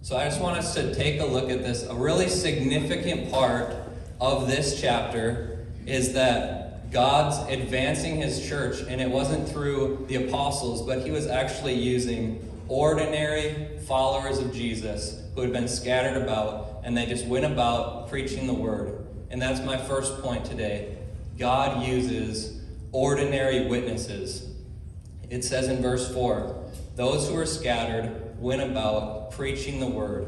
So I just want us to take a look at this. A really significant part of this chapter is that God's advancing his church, and it wasn't through the apostles, but he was actually using ordinary followers of Jesus who had been scattered about, and they just went about preaching the word. And that's my first point today. God uses ordinary witnesses. It says in verse 4, those who were scattered went about preaching the word.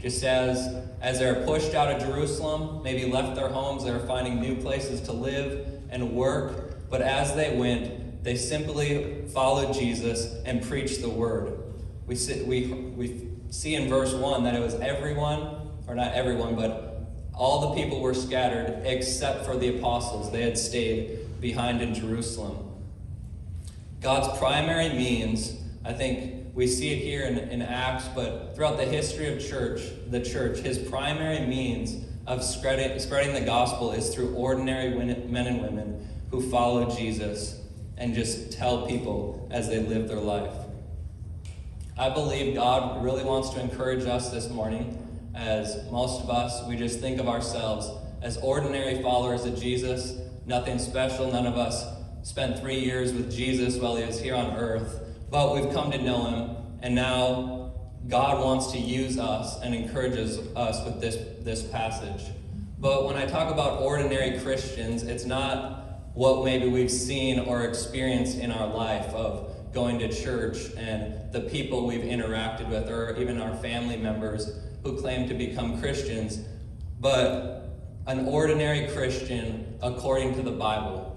Just as they're pushed out of Jerusalem, maybe left their homes, they're finding new places to live and work. But as they went, they simply followed Jesus and preached the word. We see in verse 1 that it was everyone, or not everyone, but all the people were scattered except for the apostles. They had stayed behind in Jerusalem. God's primary means, I think we see it here in Acts, but throughout the history of the church, his primary means of spreading the gospel is through ordinary men and women who follow Jesus and just tell people as they live their life. I believe God really wants to encourage us this morning, as most of us, we just think of ourselves as ordinary followers of Jesus, nothing special. None of us spent 3 years with Jesus while he was here on earth, but we've come to know him, and now God wants to use us and encourages us with this passage. But when I talk about ordinary Christians, it's not what maybe we've seen or experienced in our life of going to church and the people we've interacted with, or even our family members who claim to become Christians, but an ordinary Christian according to the Bible.